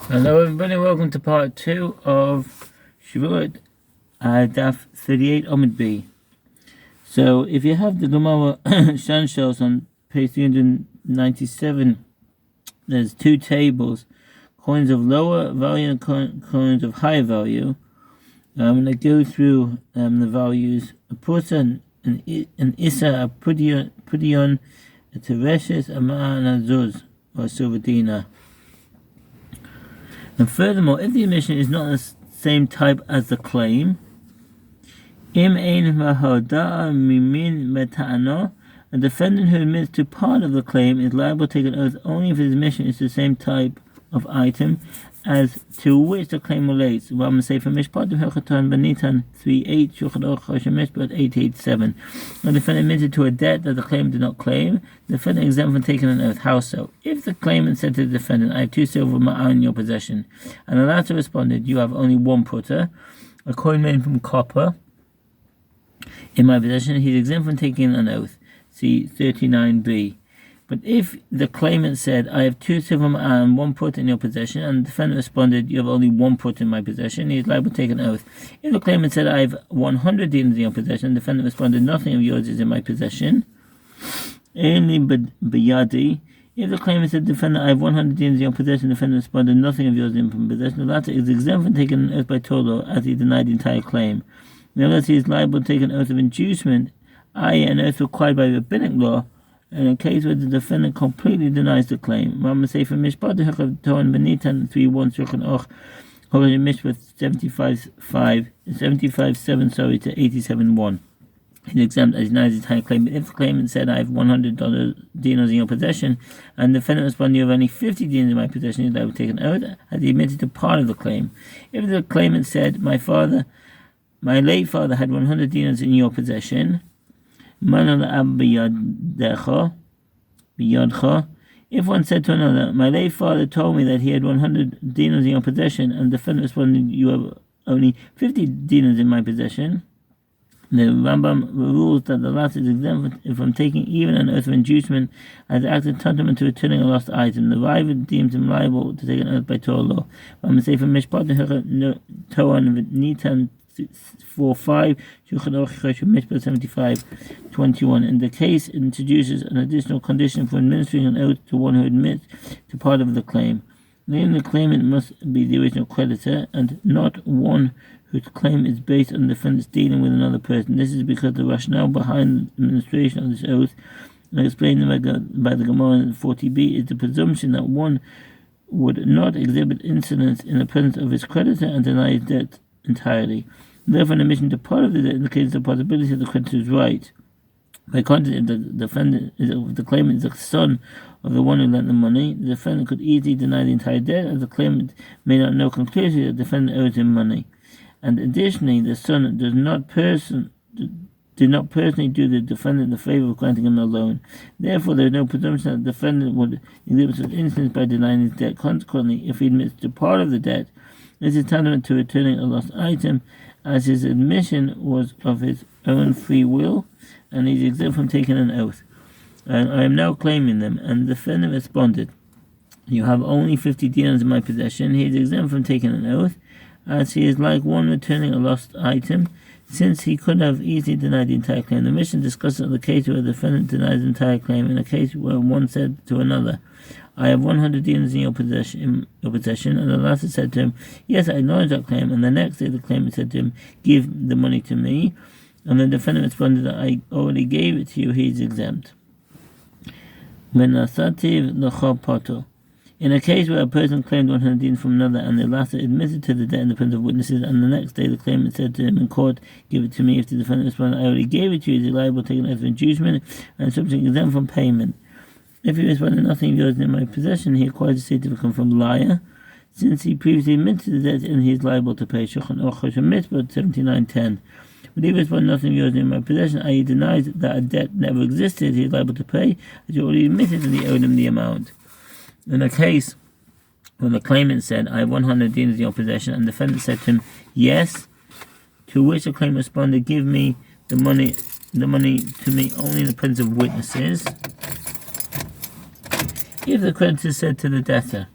Hello everybody, welcome to part 2 of Shevout, Daf 38 Omid B. So if you have the Gemara Shanshells on page 397, there's two tables, coins of lower value and coins of higher value. I'm going to go through the values. A Pusa, an Issa, a Pudion, a Tereshes, a Ma'an, a Zuz, or a silver dinar. And furthermore, if the admission is not the same type as the claim, a defendant who admits to part of the claim is liable to take an oath only if his admission is the same type of item as to which the claim relates. Ram say for Mishpat Hechatan Benitan 38 Shulchan Aruch Mishpat 887. The defendant admitted to a debt that the claimant did not claim. The defendant exempt from taking an oath. How so? If the claimant said to the defendant, "I have 2 silver ma'an in your possession," and the latter responded, "You have only 1 putter, a coin made from copper, in my possession," he's exempt from taking an oath. See 39b. But if the claimant said, "I have 2 silver and 1 put in your possession," and the defendant responded, "You have only 1 put in my possession," he is liable to take an oath. If the claimant said, "I have 100 dinars in your possession," and the defendant responded, "Nothing of yours is in my possession," only biyadi. If the claimant said, "Defendant, I have 100 dinars in your possession," the defendant responded, "Nothing of yours is in my possession," the latter is exempt from taking an oath by Torah, as he denied the entire claim. Nevertheless, he is liable to take an oath of inducement, i.e. an oath required by rabbinic law, in a case where the defendant completely denies the claim. Rambam say for Mishpat Hechatan Benitan 3:1 Shulchan Aruch Mishpat 75:7 to 87:1. He's exempt as he denies the entire claim. But if the claimant said, "I have $100 dinars in your possession," and the defendant responded, "You have only 50 dinars in my possession," he's liable to take an oath as he admitted to part of the claim. If the claimant said, "My late father had 100 dinars in your possession," if one said to another, "My late father told me that he had 100 dinars in your possession," and the defendant responded, "You have only 50 dinars in my possession," the Rambam rules that the latter is exempt from taking even an oath of inducement as acted tantamount to returning a lost item. The Riva deems him liable to take an oath by Torah law. Rambam say from Mishpat Toan Nitan 4:5 Shulchan Aruch Mishpat 75:21. In the case, it introduces an additional condition for administering an oath to one who admits to part of the claim. Namely, the claimant must be the original creditor and not one whose claim is based on the defendant's dealing with another person. This is because the rationale behind the administration of this oath, as explained by the Gemara in 40b, is the presumption that one would not exhibit insolence in the presence of his creditor and deny his debt entirely. Therefore, an admission to part of the debt indicates the possibility that the creditor is right. By contrast, if the claimant is the son of the one who lent the money, the defendant could easily deny the entire debt, as the claimant may not know conclusively that the defendant owes him money. And additionally, the son did not personally do the defendant the favor of granting him a loan. Therefore, there is no presumption that the defendant would exhibit such instance by denying his debt. Consequently, if he admits to part of the debt, this is tantamount to returning a lost item, as his admission was of his own free will, and he is exempt from taking an oath. And I am now claiming them. And the defendant responded, "You have only 50 dinars in my possession." He is exempt from taking an oath, as he is like one returning a lost item, since he could have easily denied the entire claim. The mission discusses the case where the defendant denies the entire claim, in a case where one said to another, "I have 100 dinars in your possession," and the latter said to him, "Yes, I acknowledge that claim," and the next day the claimant said to him, "Give the money to me," and the defendant responded, "I already gave it to you," he is exempt. In a case where a person claimed 100 dinars from another, and the latter admitted to the debt in the presence of witnesses, and the next day the claimant said to him in court, "Give it to me," if the defendant responded, "I already gave it to you," he is liable to take an oath of inducement and subject exempt from payment. If he responded, "Nothing of yours is in my possession," he acquires a certificate from liar, since he previously admitted the debt and he is liable to pay. Shulchan Aruch Mishpat 79:10. But if he responded, "Nothing of yours is in my possession," i.e. denies that a debt never existed, he is liable to pay, as he already admitted that he owed him the amount. In a case when the claimant said, "I have 100 dinars in your possession," and the defendant said to him, "Yes," to which the claimant responded, "Give me the money to me only in the presence of witnesses." If the creditor said to the debtor,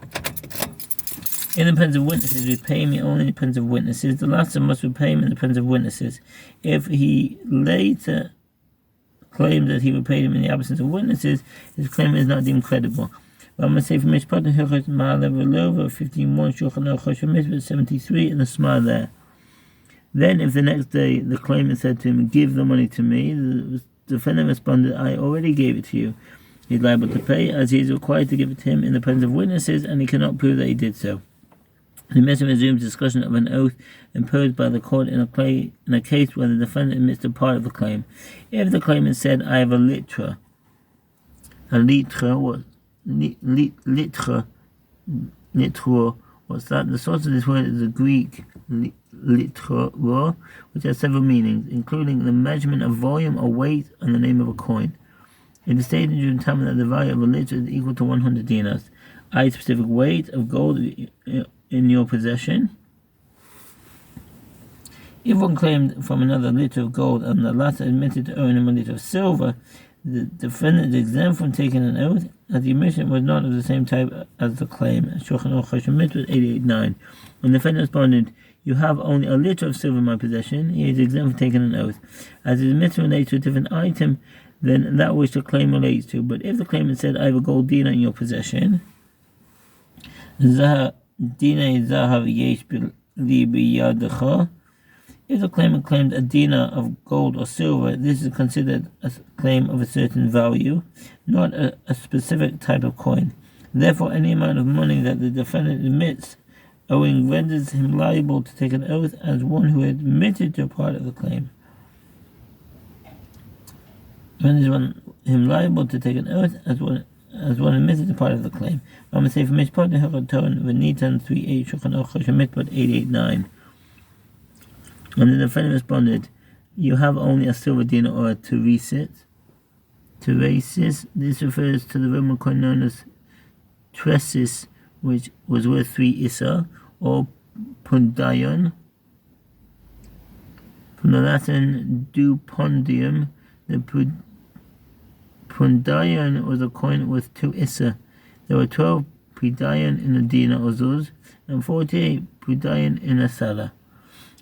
In the presence of witnesses, repay me only in the presence of witnesses. The last must repay him in the presence of witnesses. If he later claims that he repaid him in the absence of witnesses, his claim is not deemed credible. But I'm going to say from Mishpat and Hilchot Ma'alev Relova 15:1 Shulchan Aruch Mitzvah 73 and the Sma there. Then, if the next day the claimant said to him, "Give the money to me," the defendant responded, "I already gave it to you." He is liable to pay, as he is required to give it to him in the presence of witnesses, and he cannot prove that he did so. The Mishnah resumes discussion of an oath imposed by the court in a case where the defendant admits a part of the claim. If the claimant said, "I have a litra," what's that? The source of this word is the Greek litra, which has several meanings, including the measurement of volume or weight and the name of a coin. It is stated during Talmud that the value of a litra is equal to 100 dinars, i.e. specific weight of gold in your possession. If one claimed from another liter of gold and the latter admitted to owing him a liter of silver, the defendant is exempt from taking an oath, as the admission was not of the same type as the claim. Shulchan Aruch Mitzvah 88:9. When the defendant responded, "You have only a liter of silver in my possession," he is exempt from taking an oath, as his admission relates to a different item than that which the claim relates to. But if the claimant said, "I have a gold dinar in your possession," if the claimant claimed a dinar of gold or silver, this is considered a claim of a certain value, not a specific type of coin. Therefore, any amount of money that the defendant admits owing renders him liable to take an oath as one who admitted to a part of the claim. Renders him liable to take an oath as one admitted to part of the claim. I'm going to say from Mishpat and Hilchot V'nitan 3:8 Shulchan Aruch Mitzvah 88:9. And the defendant responded, "You have only a silver dinar or a teresis." This refers to the Roman coin known as tresis, which was worth 3 issa, or pundion. From the Latin dupondium, the pundion was a coin worth 2 issa. There were 12 pudion in a dinar or zuz, and 48 pudion in a salah.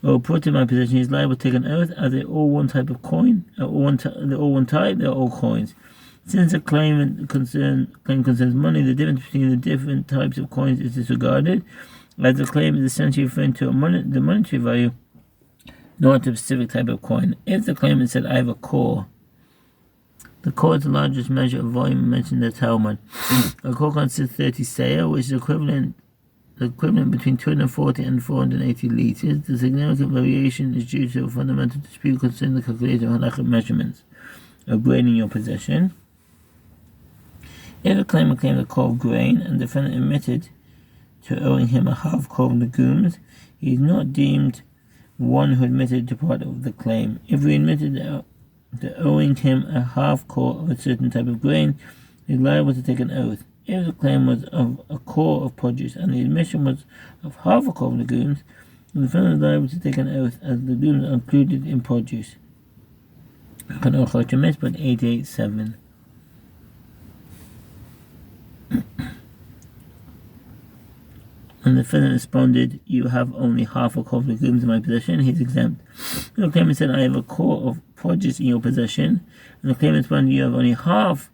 Or put in my possession, he is liable to take an oath, as they're all one type of coin, they're all one type, they're all coins. Since the claim concerns money, the difference between the different types of coins is disregarded, as the claim is essentially referring to the monetary value, not a specific type of coin. If the claimant said, "I have a core," the core is the largest measure of volume mentioned in the Talmud. A core consists of 30 seah, which is equivalent between 240 and 480 liters. The significant variation is due to a fundamental dispute concerning the calculation of halachic measurements of grain in your possession. If the claimant claimed a core of grain and the defendant admitted to owing him a half core of legumes, he is not deemed one who admitted to part of the claim. If we admitted to owing him a half core of a certain type of grain, he is liable to take an oath. If the claim was of a core of produce and the admission was of half a core of legumes, the defendant is liable to take an oath, as legumes are included in produce. But 887. And the defendant responded, "You have only half a core of legumes in my possession," he is exempt. The claimant said, "I have a core of produce in your possession," and the claimant responded, "You have only half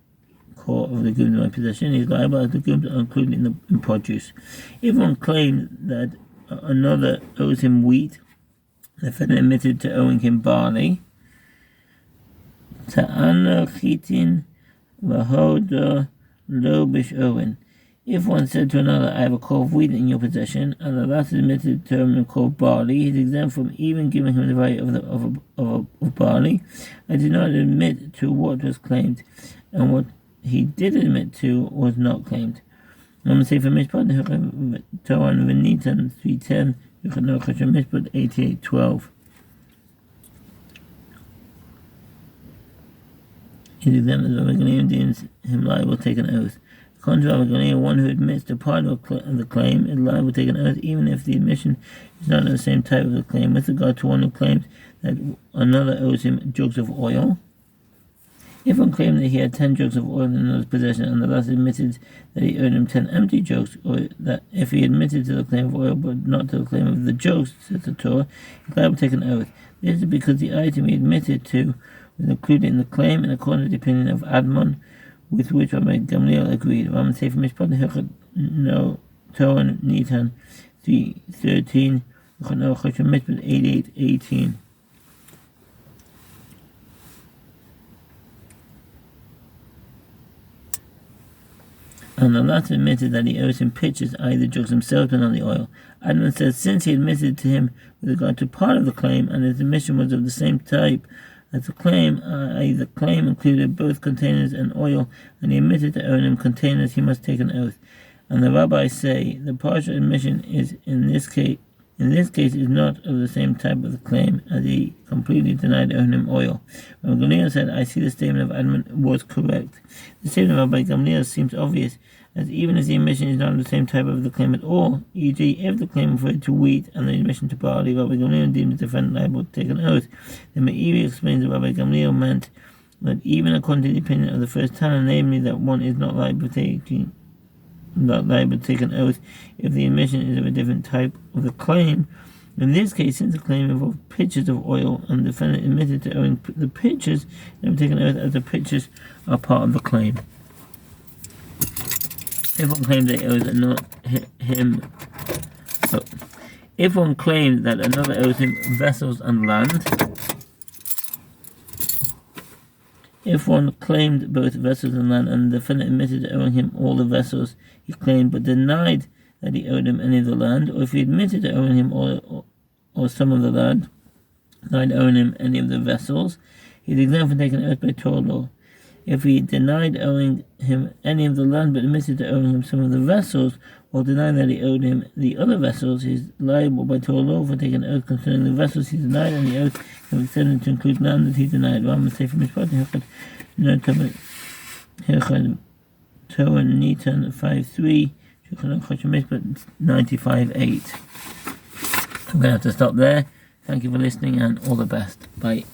core of legumes in my possession," he is liable, as legumes are included in produce. If one claimed that another owes him wheat, the defendant admitted to owing him barley. Ta'ana chitin v'hoda lo b'shorin. If one said to another, "I have a core of wheat in your possession," and the latter admitted to owing a core of barley, he is exempt from even giving him the value of barley. I did not admit to what was claimed, and what he did admit to was not claimed. I'm going to say for Mishpat Torah and V'nitan 3:10, Mishpat 88:12. He is exempt as Rabbi Gamliel deems him liable to take an oath. Contrary to Rabbi Gamliel, one who admits to part of the claim is liable to take an oath, even if the admission is not of the same type of the claim. With regard to one who claims that another owes him jugs of oil, If one claimed that he had 10 jugs of oil in another's possession, and the latter admitted that he owed him 10 empty jugs, or that if he admitted to the claim of oil but not to the claim of the jugs, says the Torah, he's liable to take an oath. This is because the item he admitted to was included in the claim, and according to the opinion of Admon, with which Rabbi Gamliel agreed. Raman Sefer Mishpat Hilchot No Torah Nitan 3:13, Chano Choshen Mishpat 88:18. And the latter admitted that he owes him pitchers, i.e. the jugs themselves, but not the oil. Admon says, since he admitted to him with regard to part of the claim, and his admission was of the same type as the claim, i.e. the claim included both containers and oil, and he admitted to owe him containers, he must take an oath. And the rabbis say the partial admission is in this case is not of the same type of the claim, as he completely denied owing him oil. Rabbi Gamliel said, I see the statement of Admon was correct. The statement of Rabbi Gamliel seems obvious, as even if the admission is not of the same type of the claim at all, e.g. if the claim referred to wheat and the admission to barley, Rabbi Gamliel deemed the defendant liable to take an oath. The Meiri explains that Rabbi Gamliel meant that even according to the opinion of the first Tanna, namely that one is not liable to take an oath if the admission is of a different type of the claim. In this case, since the claim involved pitchers of oil and the defendant admitted to owing the pitchers, they would take an oath as the pitchers are part of the claim. If one claimed that owes not him, if one claimed that another owes him vessels and land, if one claimed both vessels and land, and the defendant admitted to owing him all the vessels he claimed, but denied that he owed him any of the land, or if he admitted to owing him all or some of the land, denied owing him any of the vessels, he is exempt from taking an oath by Torah law. If he denied owing him any of the land, but admitted to owing him some of the vessels, or denied that he owed him the other vessels, he is liable by Torah law for taking an oath concerning the vessels he denied, and the oath can be extended to include land that he denied. Raman Sefer Mishpat Hilchot Torah Nitan 5:3, Shulchan Aruch Mishpat 95:8. I'm going to have to stop there. Thank you for listening, and all the best. Bye.